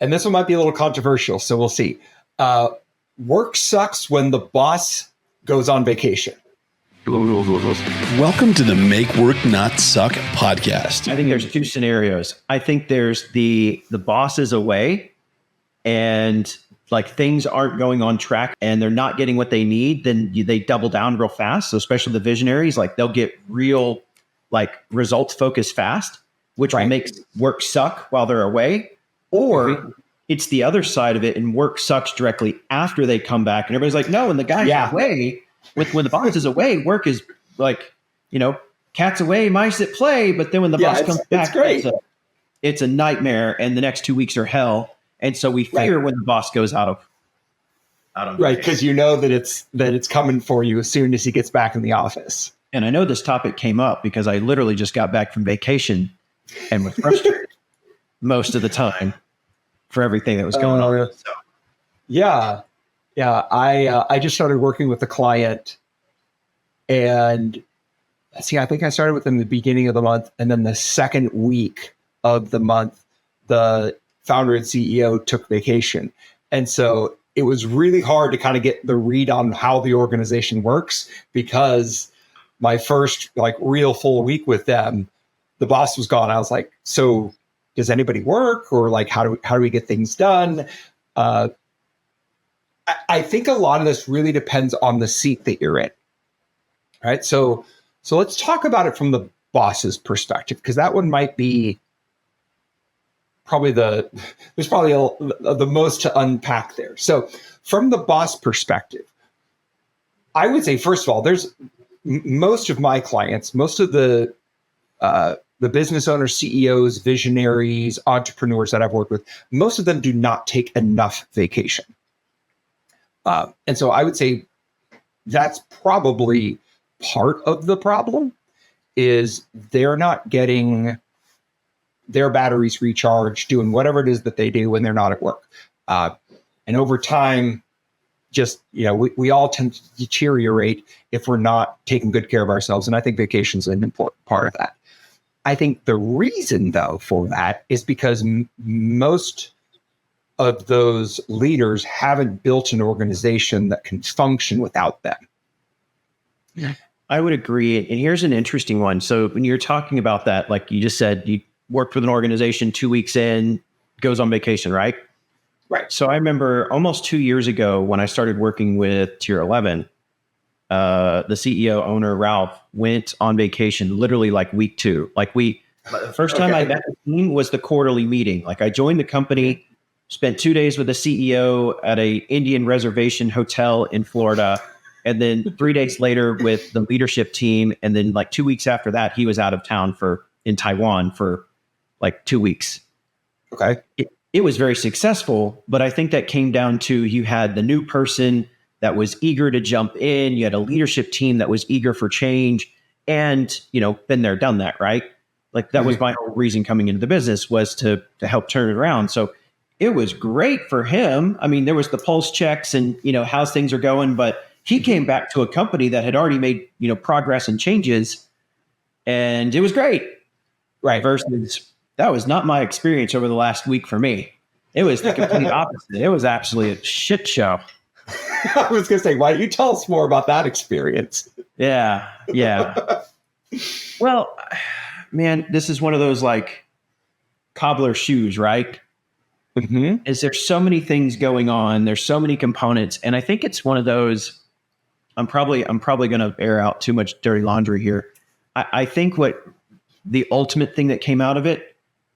and this one might be a little controversial, so we'll see. Work sucks when the boss goes on vacation. Welcome to the Make Work Not Suck podcast. I think there's two scenarios. I think there's the boss is away and like things aren't going on track and they're not getting what they need, then they double down real fast. So especially the visionaries, like they'll get real like results focused fast, which makes work suck while they're away. Or it's the other side of it and work sucks directly after they come back. And everybody's like, no, when the guy's away, when the boss is away, work is like, cats away, mice at play. But then when the boss comes back, it's a nightmare. And the next 2 weeks are hell. And so we fear when the boss goes out of right, because you know that it's coming for you as soon as he gets back in the office. And I know this topic came up because I literally just got back from vacation and was frustrated most of the time for everything that was going on. So. Yeah. I just started working with a client, and I think I started with them the beginning of the month, and then the second week of the month, the founder and CEO took vacation. And so it was really hard to kind of get the read on how the organization works, because my first real full week with them, the boss was gone. I was like, so does anybody work, or how do we get things done? I think a lot of this really depends on the seat that you're in. Right. So let's talk about it from the boss's perspective, because that one might be there's probably the most to unpack there. So from the boss perspective, I would say, first of all, there's most of my clients, most of the business owners, CEOs, visionaries, entrepreneurs that I've worked with, most of them do not take enough vacation. And so I would say that's probably part of the problem, is they're not getting their batteries recharged, doing whatever it is that they do when they're not at work. And over time, we all tend to deteriorate if we're not taking good care of ourselves. And I think vacation is an important part of that. I think the reason, though, for that is because most of those leaders haven't built an organization that can function without them. Yeah, I would agree. And here's an interesting one. So when you're talking about that, like you just said, you worked with an organization, 2 weeks in, goes on vacation, right? Right. So I remember almost 2 years ago when I started working with Tier 11, the CEO owner, Ralph, went on vacation literally week 2. The first time I met the team was the quarterly meeting. I joined the company, spent 2 days with the CEO at a Indian reservation hotel in Florida, and then 3 days later with the leadership team. And then 2 weeks after that, he was out of town in Taiwan for 2 weeks. Okay. It was very successful, but I think that came down to you had the new person that was eager to jump in. You had a leadership team that was eager for change, and, been there, done that, right? That was my whole reason coming into the business, was to help turn it around. So it was great for him. I mean, there was the pulse checks and, how's things are going, but he came back to a company that had already made, progress and changes, and it was great. Right. Versus that was not my experience over the last week for me. It was the complete opposite. It was absolutely a shit show. I was going to say, why don't you tell us more about that experience? Yeah. Well, man, this is one of those cobbler shoes, right? Mm-hmm. Is there so many things going on? There's so many components. And I think it's one of those, I'm probably going to air out too much dirty laundry here. I think what the ultimate thing that came out of it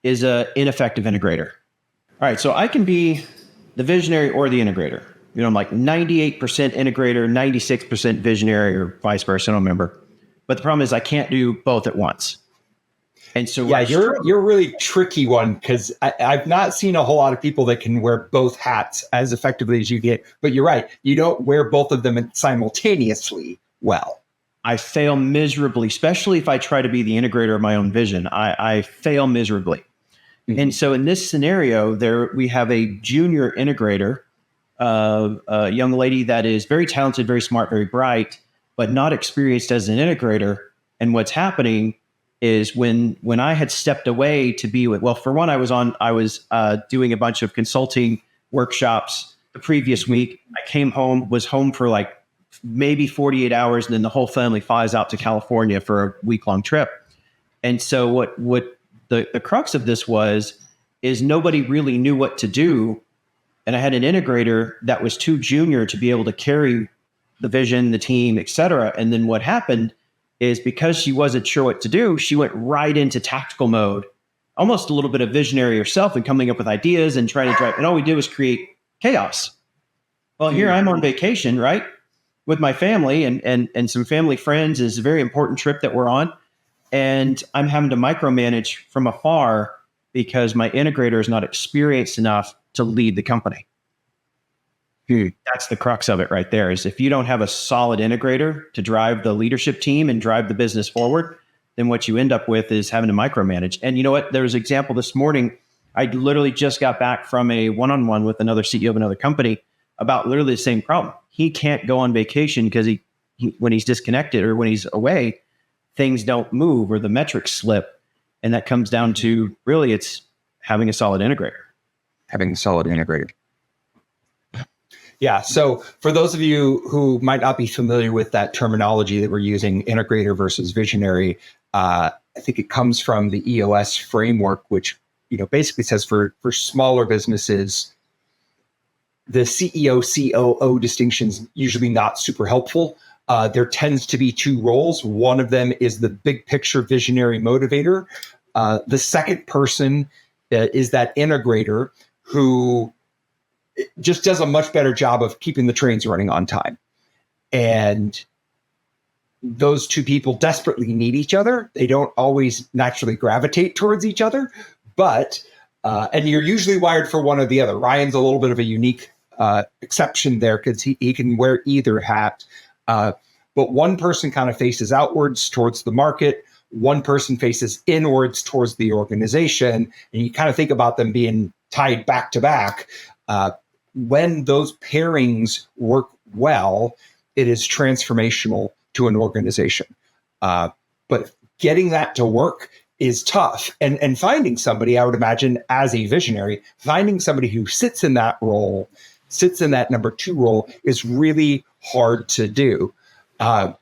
is a ineffective integrator. All right. So I can be the visionary or the integrator. I'm 98% integrator, 96% visionary, or vice versa. I don't remember. But the problem is I can't do both at once. And so you're a really tricky one, because I've not seen a whole lot of people that can wear both hats as effectively as you get. But you're right. You don't wear both of them simultaneously well. I fail miserably, especially if I try to be the integrator of my own vision. I fail miserably. Mm-hmm. And so in this scenario, we have a junior integrator, a young lady that is very talented, very smart, very bright, but not experienced as an integrator. And what's happening is when I had stepped away to be with, well, for one, I was doing a bunch of consulting workshops the previous week. I came home, was home for like maybe 48 hours, and then the whole family flies out to California for a week-long trip. And so what the crux of this is nobody really knew what to do. And I had an integrator that was too junior to be able to carry the vision, the team, et cetera. And then what happened is, because she wasn't sure what to do, she went right into tactical mode, almost a little bit of visionary herself and coming up with ideas and trying to drive. And all we did was create chaos. Well, here I'm on vacation, right, with my family and some family friends. It's a very important trip that we're on. And I'm having to micromanage from afar because my integrator is not experienced enough to lead the company. That's the crux of it right there, is if you don't have a solid integrator to drive the leadership team and drive the business forward, then what you end up with is having to micromanage. And you know what? There was an example this morning. I literally just got back from a one-on-one with another CEO of another company about literally the same problem. He can't go on vacation because he when he's disconnected or when he's away, things don't move or the metrics slip. And that comes down to, really, it's having a solid integrator. Having a solid integrator. Yeah. So for those of you who might not be familiar with that terminology that we're using, integrator versus visionary, I think it comes from the EOS framework, which basically says for smaller businesses, the CEO, COO distinction's usually not super helpful. There tends to be two roles. One of them is the big picture visionary motivator. The second person is that integrator who just does a much better job of keeping the trains running on time. And those two people desperately need each other. They don't always naturally gravitate towards each other, but and you're usually wired for one or the other. Ryan's a little bit of a unique exception there because he can wear either hat. But one person kind of faces outwards towards the market. One person faces inwards towards the organization. And you kind of think about them being tied back to back. When those pairings work well, it is transformational to an organization. But getting that to work is tough. And finding somebody, I would imagine, as a visionary, finding somebody who sits in that role, sits in that number two role, is really hard to do. So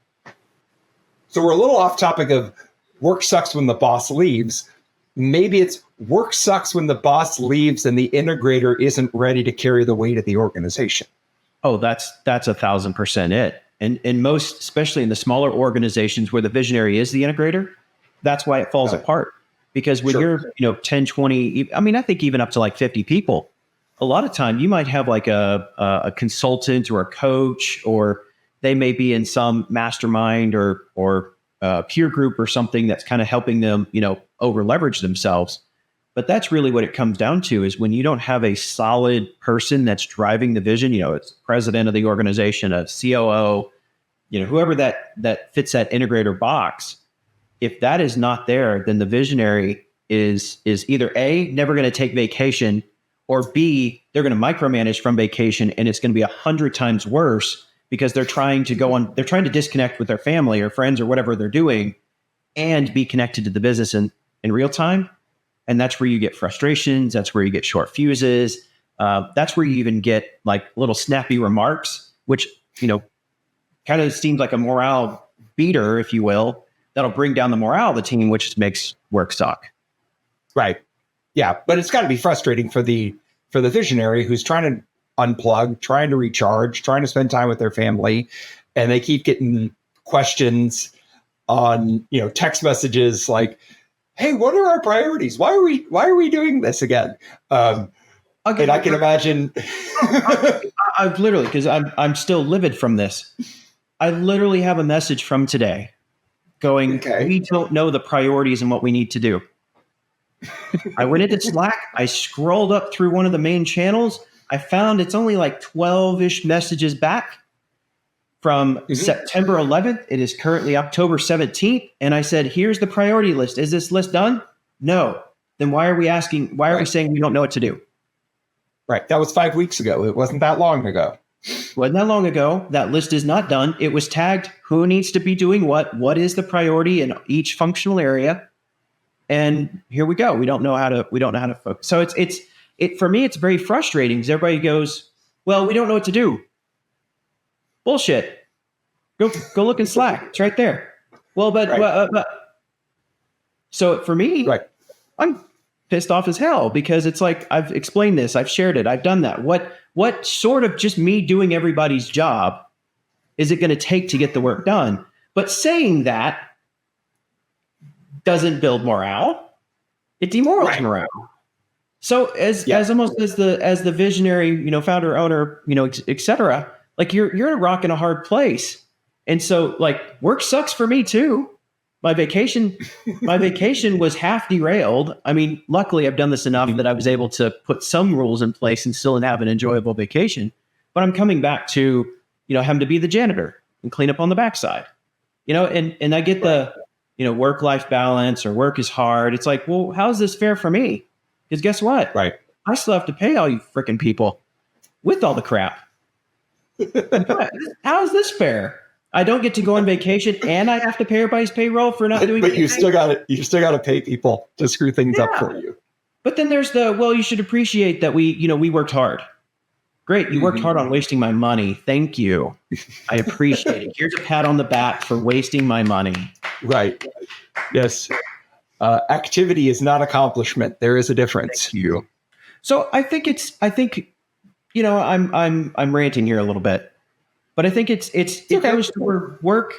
we're a little off topic of work sucks when the boss leaves. Maybe it's work sucks when the boss leaves and the integrator isn't ready to carry the weight of the organization. Oh, that's 1,000% it. And most, especially in the smaller organizations where the visionary is the integrator, that's why it falls apart. Because when you're 10, 20, I think even up to like 50 people, a lot of time you might have like a consultant or a coach, or they may be in some mastermind or peer group or something that's kind of helping them, over leverage themselves. But that's really what it comes down to, is when you don't have a solid person that's driving the vision, it's president of the organization, a COO, whoever that fits that integrator box. If that is not there, then the visionary is either A, never going to take vacation, or B, they're going to micromanage from vacation, and it's going to be 100 times worse because they're trying to disconnect with their family or friends or whatever they're doing and be connected to the business in real time. And that's where you get frustrations. That's where you get short fuses. That's where you even get like little snappy remarks, which, kind of seems like a morale beater, if you will, that'll bring down the morale of the team, which makes work suck. Right. Yeah. But it's got to be frustrating for the visionary who's trying to unplug, trying to recharge, trying to spend time with their family. And they keep getting questions on, text messages like, hey, what are our priorities? Why are we doing this again? And I can imagine. I've literally, because I'm still livid from this. I literally have a message from today going, we don't know the priorities and what we need to do. I went into Slack. I scrolled up through one of the main channels. I found it's only like 12-ish messages back from September 11th. It is currently October 17th. And I said, here's the priority list. Is this list done? No. Then why are we asking? Why are we saying we don't know what to do? Right. That was 5 weeks ago. It wasn't that long ago. Wasn't that long ago. That list is not done. It was tagged who needs to be doing what is the priority in each functional area. And here we go. We don't know how to focus. So it's for me, it's very frustrating because everybody goes, well, we don't know what to do. Bullshit. Go look in Slack. It's right there. Well, but so for me, Right. I'm pissed off as hell because it's like, I've explained this, I've shared it, I've done that. What sort of just me doing everybody's job is it going to take to get the work done? But saying that doesn't build morale. It demoralizes morale. So as almost as the visionary, founder, owner, et cetera, like you're in a rock and a hard place. And so like work sucks for me too. My vacation was half derailed. I mean, luckily I've done this enough that I was able to put some rules in place and still have an enjoyable vacation. But I'm coming back to, having to be the janitor and clean up on the backside, and I get the, work-life balance or work is hard. It's like, well, how's this fair for me? Because guess what? Right. I still have to pay all you freaking people with all the crap. How is this fair? I don't get to go on vacation and I have to pay everybody's payroll for not doing But anything. you still got to pay people to screw things up for you. But then there's you should appreciate that we worked hard. Great. You worked hard on wasting my money. Thank you. I appreciate it. Here's a pat on the back for wasting my money. Right. Yes. Activity is not accomplishment. There is a difference. Thank you. So I think I'm ranting here a little bit, but I think it goes to where work.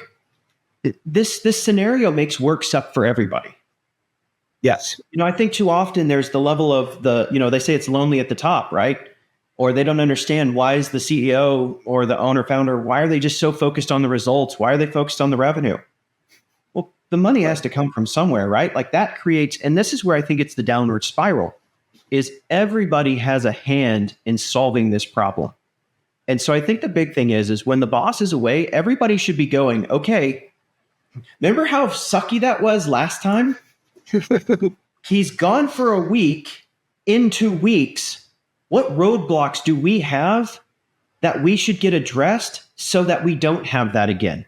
This scenario makes work suck for everybody. Yes. I think too often there's the level of they say it's lonely at the top, right? Or they don't understand why is the CEO or the owner founder, why are they just so focused on the results? Why are they focused on the revenue? Well, the money has to come from somewhere, right? Like that creates, and this is where I think it's the downward spiral, is everybody has a hand in solving this problem. And so I think the big thing is when the boss is away, everybody should be going, okay, remember how sucky that was last time? He's gone for a week. In 2 weeks, what roadblocks do we have that we should get addressed so that we don't have that again?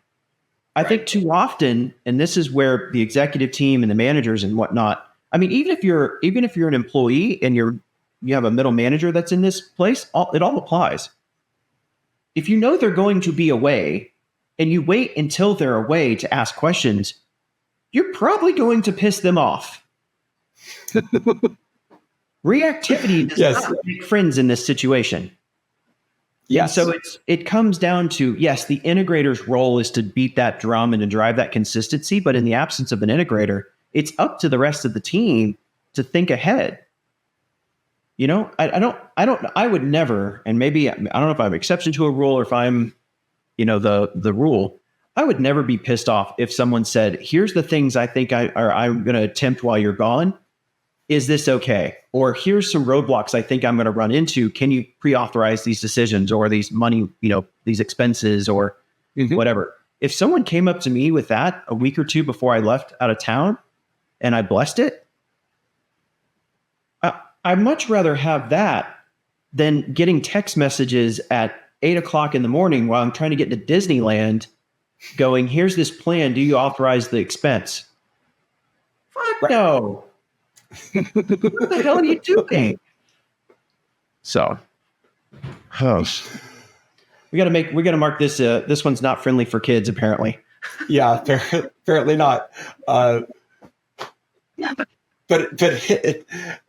I think too often, and this is where the executive team and the managers and whatnot, I mean, even if you're an employee and you have a middle manager that's in this place, it all applies. If you know they're going to be away and you wait until they're away to ask questions, you're probably going to piss them off. Reactivity does not make friends in this situation. Yes. So it comes down to, yes, the integrator's role is to beat that drum and to drive that consistency. But in the absence of an integrator, it's up to the rest of the team to think ahead. I would never, and maybe, I don't know if I'm exception to a rule or if I'm, the rule. I would never be pissed off if someone said, here's the things I think I'm going to attempt while you're gone. Is this okay? Or here's some roadblocks I think I'm going to run into. Can you pre-authorize these decisions or these money, these expenses or whatever? If someone came up to me with that a week or two before I left out of town and I blessed it, I'd much rather have that than getting text messages at 8:00 in the morning while I'm trying to get to Disneyland going, here's this plan. Do you authorize the expense? Fuck no. What the hell are you doing? So, we got to mark this. This one's not friendly for kids, apparently. Yeah, apparently not. But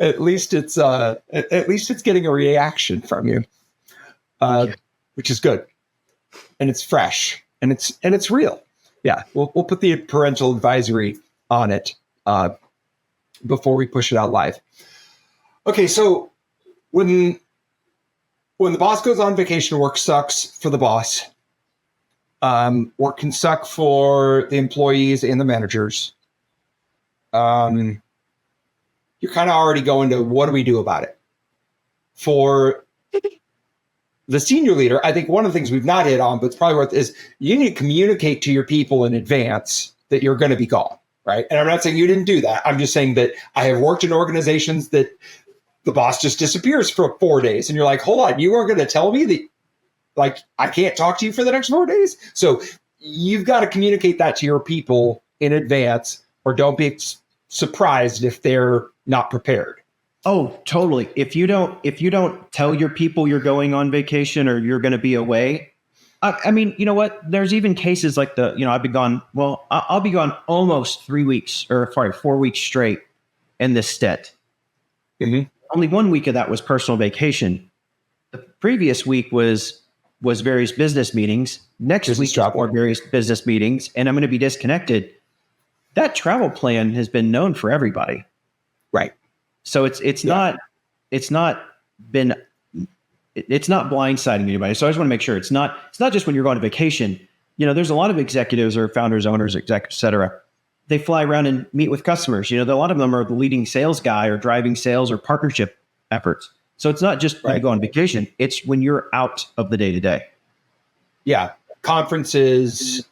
at least it's getting a reaction from you, which is good, and it's fresh and it's real. Yeah, we'll put the parental advisory on it before we push it out live. Okay, so when the boss goes on vacation, work sucks for the boss. Work can suck for the employees and the managers. You're kind of already going to, what do we do about it? For the senior leader, I think one of the things we've not hit on, but it's probably worth, is you need to communicate to your people in advance that you're going to be gone, right? And I'm not saying you didn't do that. I'm just saying that I have worked in organizations that the boss just disappears for 4 days. And you're like, hold on, you weren't going to tell me that, like, I can't talk to you for the next 4 days. So you've got to communicate that to your people in advance, or don't be surprised if they're not prepared. Oh, totally. If you don't tell your people you're going on vacation or you're going to be away, I mean, you know what? There's even cases like I've been gone. Well, I'll be gone almost 4 weeks straight in this stint. Mm-hmm. Only 1 week of that was personal vacation. The previous week was various business meetings. Next week is more various business meetings, and I'm going to be disconnected. That travel plan has been known for everybody. Right. So it's not blindsiding anybody. So I just want to make sure it's not just when you're going on vacation. There's a lot of executives or founders, owners, et cetera. They fly around and meet with customers. A lot of them are the leading sales guy or driving sales or partnership efforts. So it's not just when you go on vacation. It's when you're out of the day to day. Yeah. Conferences,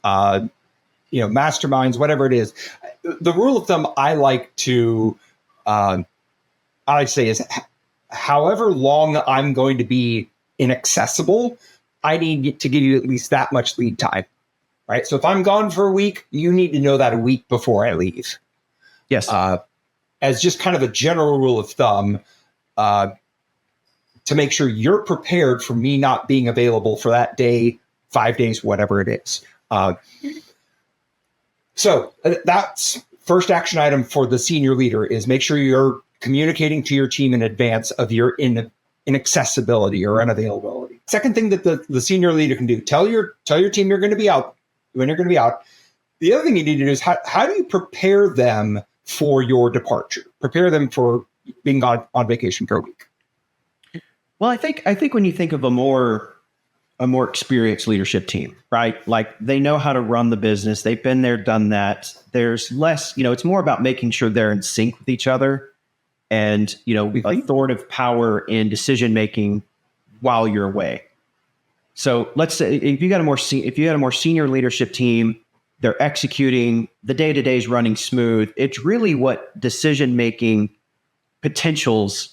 masterminds, whatever it is. The rule of thumb I like to say is, however long I'm going to be inaccessible, I need to give you at least that much lead time, right? So if I'm gone for a week, you need to know that a week before I leave. Yes. As just kind of a general rule of thumb, to make sure you're prepared for me not being available for that day, 5 days, whatever it is. So that's first action item for the senior leader, is make sure you're communicating to your team in advance of your inaccessibility or unavailability. Second thing that the senior leader can do, tell your team you're going to be out when you're going to be out. The other thing you need to do is how do you prepare them for your departure? Prepare them for being on vacation for a week. Well, I think when you think of a more experienced leadership team, right? Like, they know how to run the business. They've been there, done that. There's less, it's more about making sure they're in sync with each other, and, authoritative power in decision making while you're away. So let's say if you got a more senior leadership team, they're executing, the day-to-day is running smooth. It's really what decision making potentials,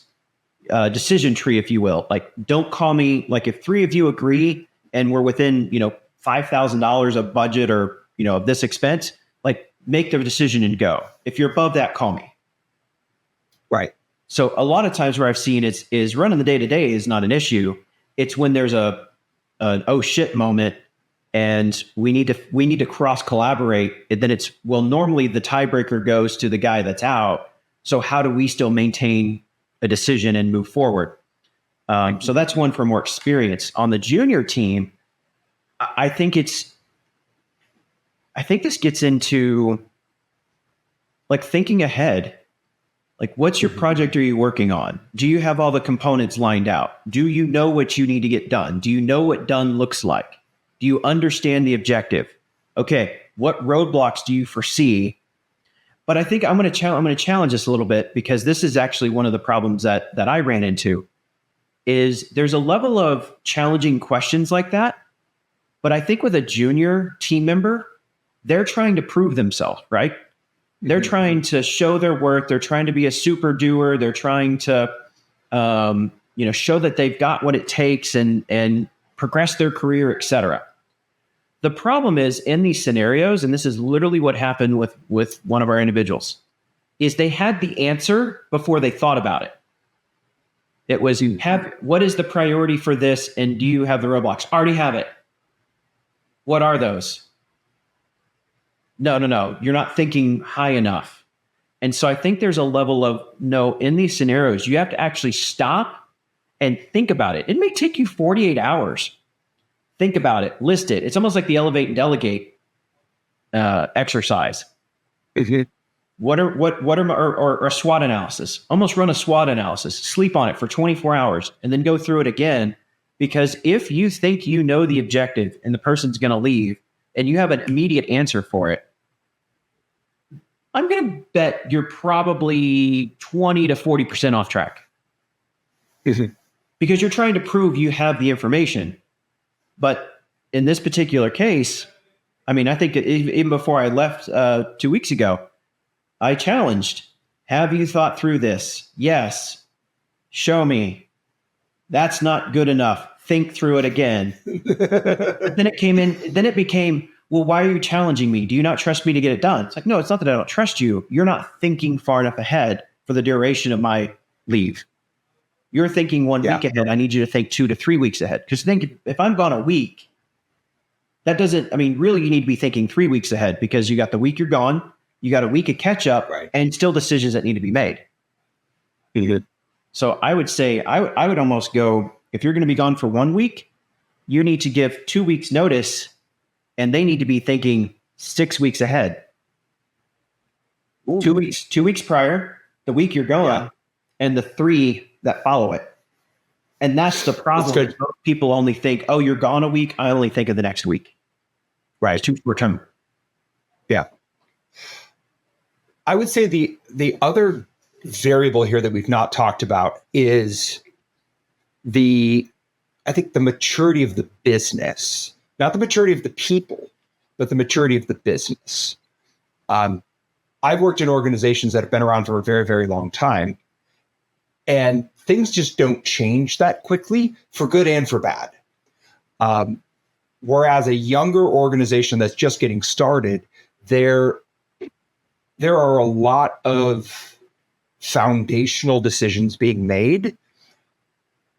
decision tree, if you will. Like, don't call me, like, if 3 of you agree and we're within, $5,000 of budget or, of this expense, like, make the decision and go. If you're above that, call me. Right. So a lot of times where I've seen is running the day to day is not an issue. It's when there's an oh shit moment and we need to cross collaborate. And then normally the tiebreaker goes to the guy that's out. So how do we still maintain a decision and move forward? So that's one for more experience. On the junior team, I think this gets into, like, thinking ahead. Like, what's your project are you working on? Do you have all the components lined out? Do you know what you need to get done? Do you know what done looks like? Do you understand the objective? Okay, what roadblocks do you foresee? But I think I'm going to challenge this a little bit, because this is actually one of the problems that I ran into. Is there's a level of challenging questions like that, but I think with a junior team member, they're trying to prove themselves, right? They're trying to show their worth. They're trying to be a super doer. They're trying to, show that they've got what it takes and progress their career, et cetera. The problem is, in these scenarios, and this is literally what happened with one of our individuals, is they had the answer before they thought about it. It was, what is the priority for this, and do you have the roadblocks? Already have it. What are those? No, you're not thinking high enough. And so I think there's a level of, no, in these scenarios, you have to actually stop and think about it. It may take you 48 hours. Think about it, list it. It's almost like the elevate and delegate exercise. Mm-hmm. Or a SWOT analysis. Almost run a SWOT analysis, sleep on it for 24 hours, and then go through it again. Because if you think you know the objective and the person's going to leave, and you have an immediate answer for it, I'm going to bet you're probably 20 to 40% off track. Mm-hmm. Because you're trying to prove you have the information. But in this particular case, I mean, I think even before I left 2 weeks ago, I challenged, have you thought through this? Yes. Show me. That's not good enough. Think through it again. Then it became, well, why are you challenging me? Do you not trust me to get it done? It's like, no, it's not that I don't trust you. You're not thinking far enough ahead for the duration of my leave. You're thinking 1 week ahead. I need you to think 2 to 3 weeks ahead. Because think, if I'm gone a week, that doesn't, I mean, really you need to be thinking 3 weeks ahead, because you got the week you're gone, you got a week of catch up, and still decisions that need to be made. Good. So I would say, I would almost go, if you're going to be gone for 1 week, you need to give 2 weeks notice, and they need to be thinking 6 weeks ahead. Ooh. 2 weeks prior, the week you're going, and the 3 that follow it. And that's the problem. Most people only think, oh, you're gone a week. I only think of the next week. Right. It's too short term. Yeah. I would say the other variable here that we've not talked about is I think the maturity of the business, not the maturity of the people, but the maturity of the business. I've worked in organizations that have been around for a very, very long time, and things just don't change that quickly, for good and for bad. Whereas a younger organization that's just getting started, there are a lot of foundational decisions being made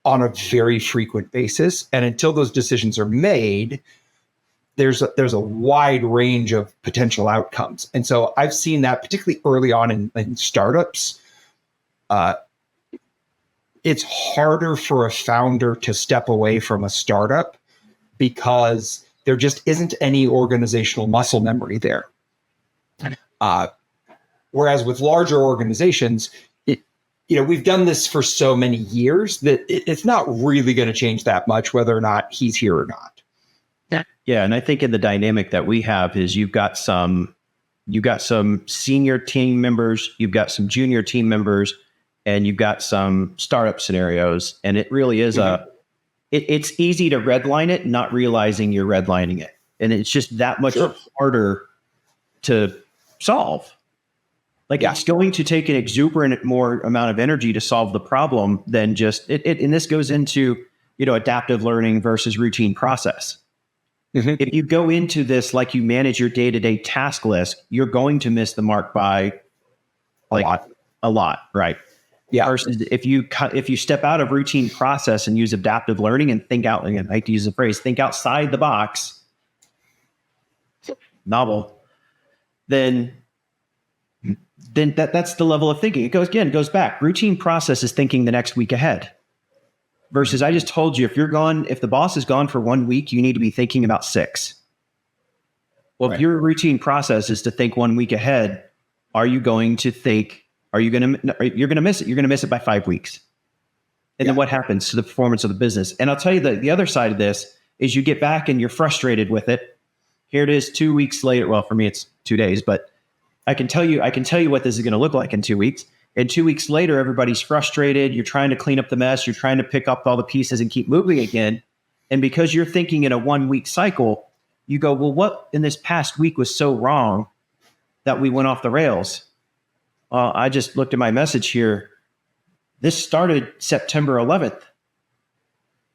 on a very frequent basis. And until those decisions are made, there's a wide range of potential outcomes. And so I've seen that particularly early on in startups. It's harder for a founder to step away from a startup because there just isn't any organizational muscle memory there. Whereas with larger organizations, we've done this for so many years that it's not really going to change that much whether or not he's here or not. Yeah, and I think in the dynamic that we have is you've got some senior team members, you've got some junior team members, and you've got some startup scenarios. And it really is it's easy to redline it, not realizing you're redlining it. And it's just that much harder to solve. Like it's going to take an exuberant more amount of energy to solve the problem than just it. And this goes into, adaptive learning versus routine process. Mm-hmm. If you go into this like you manage your day-to-day task list, you're going to miss the mark by a lot, right? Yeah. Versus if you step out of routine process and use adaptive learning and think out, again, I like to use the phrase, think outside the box, novel, then that's the level of thinking. It goes back. Routine process is thinking the next week ahead. Versus I just told you, if the boss is gone for 1 week, you need to be thinking about 6. Well, if your routine process is to think 1 week ahead, you're going to miss it. You're going to miss it by 5 weeks. And then what happens to the performance of the business? And I'll tell you the other side of this is you get back and you're frustrated with it. Here it is 2 weeks later. Well, for me, it's 2 days, but I can tell you what this is going to look like in 2 weeks. And 2 weeks later, everybody's frustrated. You're trying to clean up the mess. You're trying to pick up all the pieces and keep moving again. And because you're thinking in a 1 week cycle, you go, well, what in this past week was so wrong that we went off the rails? I just looked at my message here. This started September 11th.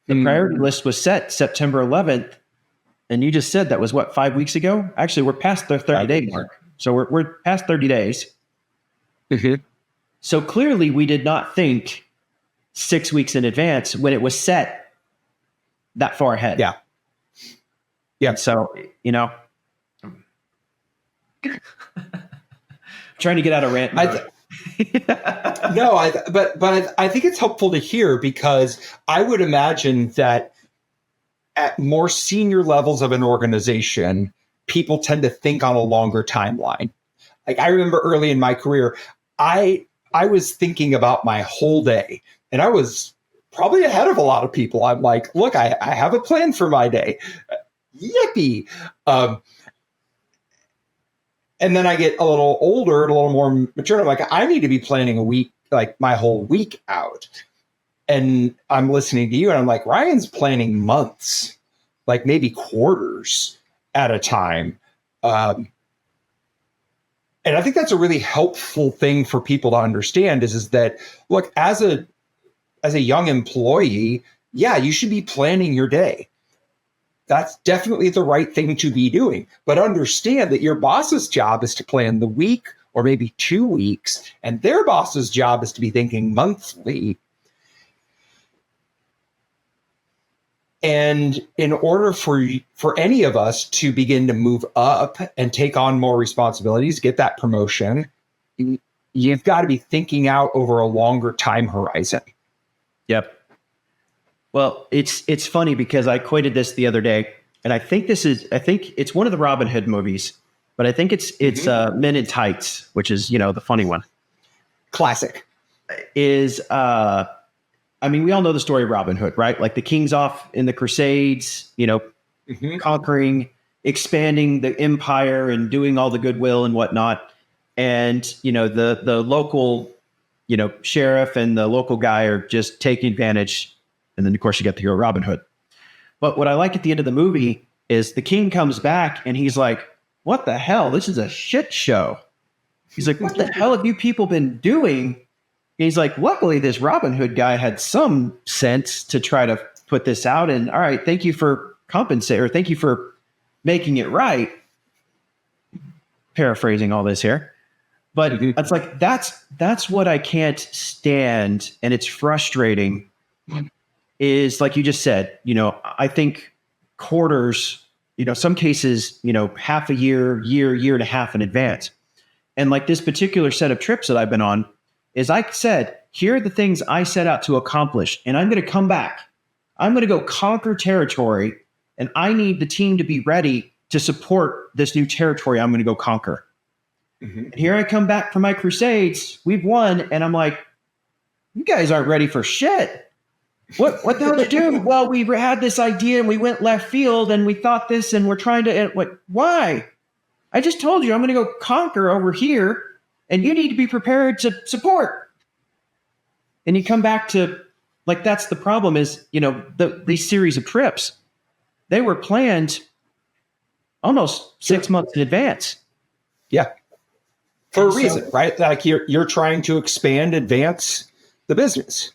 The priority list was set September 11th. And you just said that was 5 weeks ago? Actually, we're past the 30-day mark. So we're past 30 days. Mm-hmm. So clearly we did not think 6 weeks in advance when it was set that far ahead. Yeah. Yeah. So, trying to get out of rant. But I think it's helpful to hear, because I would imagine that at more senior levels of an organization, people tend to think on a longer timeline. Like I remember early in my career, I was thinking about my whole day, and I was probably ahead of a lot of people. I'm like, look, I have a plan for my day. Yippee. And then I get a little older and a little more mature. I'm like, I need to be planning a week, like my whole week out. And I'm listening to you and I'm like, Ryan's planning months, like maybe quarters at a time. And I think that's a really helpful thing for people to understand is that, look, as a as a young employee, yeah, you should be planning your day. That's definitely the right thing to be doing. But understand that your boss's job is to plan the week or maybe 2 weeks, and their boss's job is to be thinking monthly. And in order for any of us to begin to move up and take on more responsibilities, get that promotion, you've got to be thinking out over a longer time horizon. Yep. Well, it's funny because I quoted this the other day, and I think it's one of the Robin Hood movies, but I think it's Men in Tights, which is, the funny one. Classic. We all know the story of Robin Hood, right? Like the king's off in the Crusades, conquering, expanding the empire and doing all the goodwill and whatnot. And, the local, sheriff and the local guy are just taking advantage. And then, of course, you get the hero Robin Hood. But what I like at the end of the movie is the king comes back and he's like, what the hell? This is a shit show. He's like, what the hell have you people been doing? He's like, luckily, this Robin Hood guy had some sense to try to put this out. And all right, thank you for compensating, or thank you for making it right. Paraphrasing all this here. But it's like, that's what I can't stand. And it's frustrating. Is like you just said, I think quarters, some cases, half a year and a half in advance. And like this particular set of trips that I've been on is I said, here are the things I set out to accomplish. And I'm going to come back. I'm going to go conquer territory. And I need the team to be ready to support this new territory I'm going to go conquer. Mm-hmm. And here I come back from my crusades. We've won. And I'm like, you guys aren't ready for shit. What the hell did you do? Well, we had this idea and we went left field and we thought this and we're trying to, why? I just told you I'm going to go conquer over here and you need to be prepared to support. And you come back to, like, that's the problem is, these series of trips, they were planned almost 6 months in advance. Yeah. For a reason, right? Like you're trying to expand, advance the business.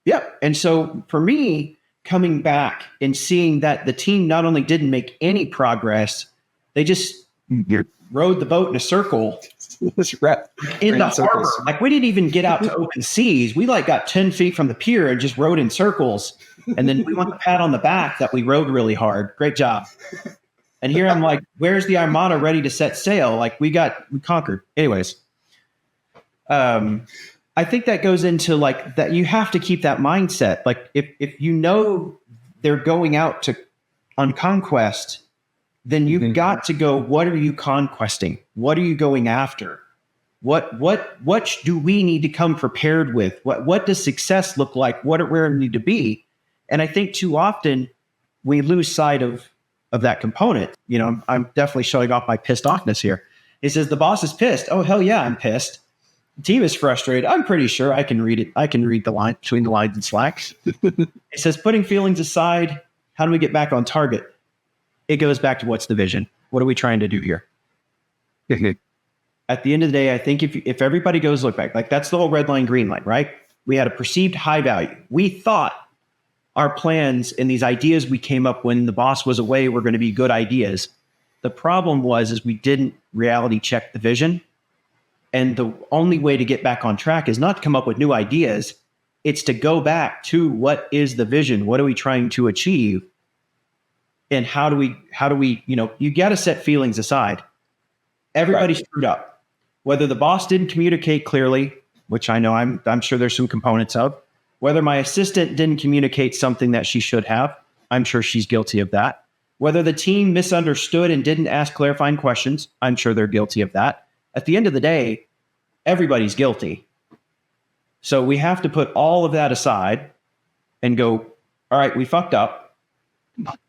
Yep. And so for me, coming back and seeing that the team not only didn't make any progress, they just rode the boat in a circle in the harbor. Like we didn't even get out to open seas. We got 10 feet from the pier and just rode in circles. And then we want the pat on the back that we rode really hard. Great job. And here I'm like, where's the Armada ready to set sail? Like we conquered. Anyways. I think that goes into like that. You have to keep that mindset. Like if they're going out on conquest, then you've got to go, what are you conquesting? What are you going after? What do we need to come prepared with? What does success look like? Where do we need to be? And I think too often we lose sight of that component. I'm definitely showing off my pissed offness here. It says the boss is pissed. Oh, hell yeah, I'm pissed. The team is frustrated. I'm pretty sure I can read it. I can read the line between the lines and slacks. It says, putting feelings aside, how do we get back on target? It goes back to what's the vision? What are we trying to do here? At the end of the day, I think if everybody goes look back, like that's the whole red line, green line, right? We had a perceived high value. We thought our plans and these ideas we came up when the boss was away were going to be good ideas. The problem is we didn't reality check the vision. And the only way to get back on track is not to come up with new ideas. It's to go back to what is the vision? What are we trying to achieve? And how do we, you got to set feelings aside. Everybody screwed up. Whether the boss didn't communicate clearly, which I know I'm sure there's some components of, whether my assistant didn't communicate something that she should have, I'm sure she's guilty of that. Whether the team misunderstood and didn't ask clarifying questions, I'm sure they're guilty of that. At the end of the day, everybody's guilty. So we have to put all of that aside and go, all right, we fucked up,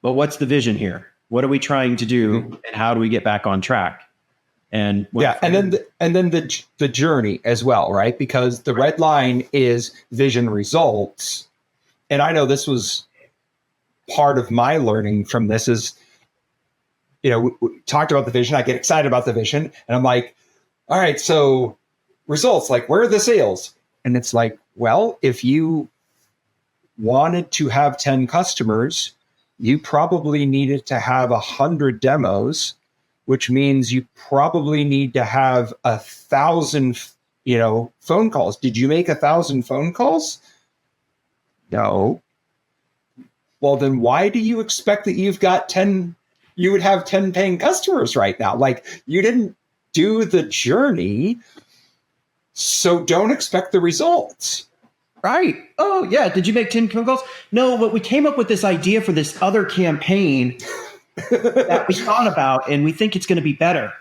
but what's the vision here? What are we trying to do and how do we get back on track? And and then the journey as well, right? Because the red line is vision results. And I know this was part of my learning from this is, we talked about the vision. I get excited about the vision and I'm like, all right, so results, like where are the sales? And it's like, well, if you wanted to have 10 customers, you probably needed to have 100 demos, which means you probably need to have 1,000, phone calls. Did you make 1,000 phone calls? No. Well, then why do you expect that you would have 10 paying customers right now? Like, you didn't do the journey, so don't expect the results. Right. Oh, yeah. Did you make 10 phone calls? No, but we came up with this idea for this other campaign that we thought about, and we think it's going to be better.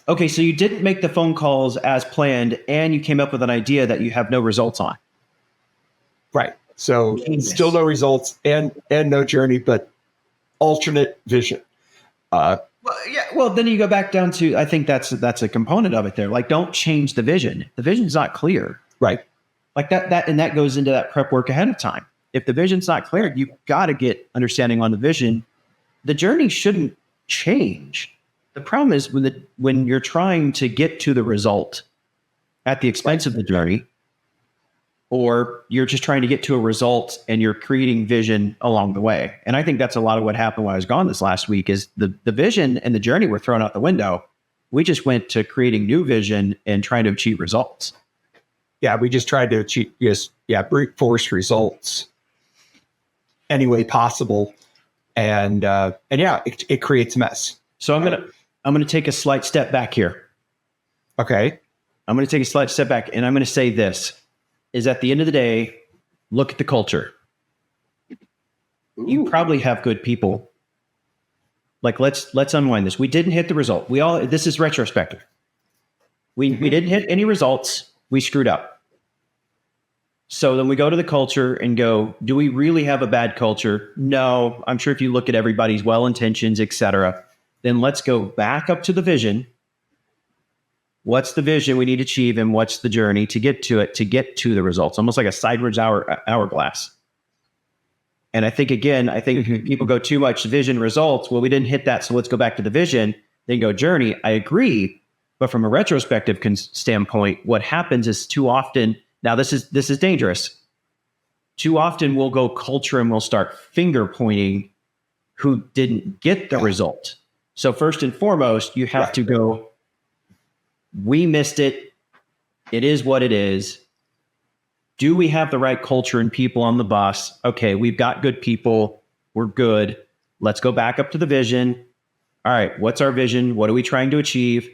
Okay, so you didn't make the phone calls as planned, and you came up with an idea that you have no results on. Right. So Genius. Still no results and no journey, but alternate vision. Well, then you go back down to, I think that's a component of it there. Like, don't change the vision. The vision's not clear. Right. Like that goes into that prep work ahead of time. If the vision's not clear, you've got to get understanding on the vision. The journey shouldn't change. The problem is when you're trying to get to the result at the expense of the journey, or you're just trying to get to a result and you're creating vision along the way. And I think that's a lot of what happened when I was gone this last week is the vision and the journey were thrown out the window. We just went to creating new vision and trying to achieve results. Yeah, we just tried to achieve, brute force results any way possible, and it creates a mess. So I'm gonna take a slight step back here. Okay, I'm gonna take a slight step back, and I'm gonna say this: is at the end of the day, look at the culture. You probably have good people. Like let's unwind this. We didn't hit the result. This is retrospective. We didn't hit any results. We screwed up. So then we go to the culture and go, do we really have a bad culture? No. I'm sure if you look at everybody's well-intentions, et cetera, then let's go back up to the vision. What's the vision we need to achieve and what's the journey to get to it, to get to the results? Almost like a sideways hourglass. And I think people go too much vision results. Well, we didn't hit that, so let's go back to the vision, then go journey. I agree. But from a retrospective standpoint, what happens is too often, now this is dangerous. Too often we'll go culture and we'll start finger pointing who didn't get the result. So first and foremost, you have to go, we missed it. It is what it is. Do we have the right culture and people on the bus? Okay, we've got good people. We're good. Let's go back up to the vision. All right, what's our vision? What are we trying to achieve?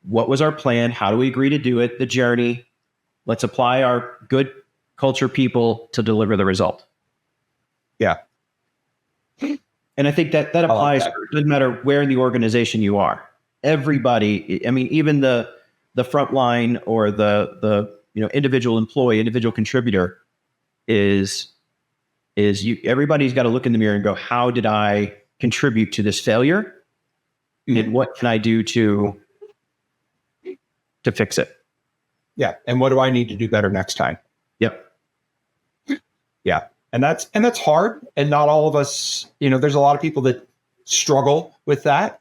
What was our plan? How do we agree to do it? The journey. Let's apply our good culture people to deliver the result. Yeah. And I think that applies. It doesn't matter where in the organization you are. Everybody, I mean, even the frontline or the individual employee, individual contributor is you. Everybody's got to look in the mirror and go, how did I contribute to this failure? And what can I do to fix it? Yeah. And what do I need to do better next time? Yep. Yeah. And that's hard. And not all of us, there's a lot of people that struggle with that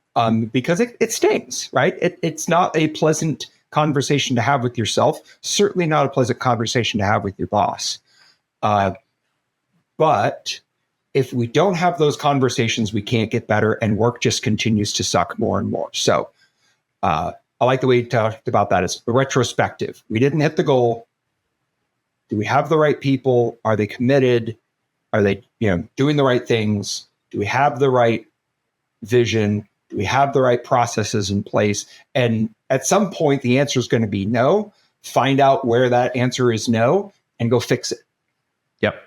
because it stings, right? It's not a pleasant conversation to have with yourself. Certainly not a pleasant conversation to have with your boss. But if we don't have those conversations, we can't get better and work just continues to suck more and more. So I like the way you talked about that. It's retrospective. We didn't hit the goal. Do we have the right people? Are they committed? Are they, doing the right things? Do we have the right vision? Do we have the right processes in place? And at some point, the answer is going to be no. Find out where that answer is no and go fix it. Yep.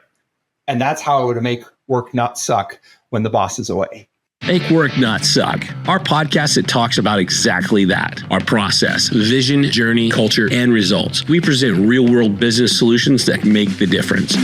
And that's how it would make work not suck when the boss is away. Make work not suck. Our podcast that talks about exactly that. Our process, vision, journey, culture, and results. We present real-world business solutions that make the difference.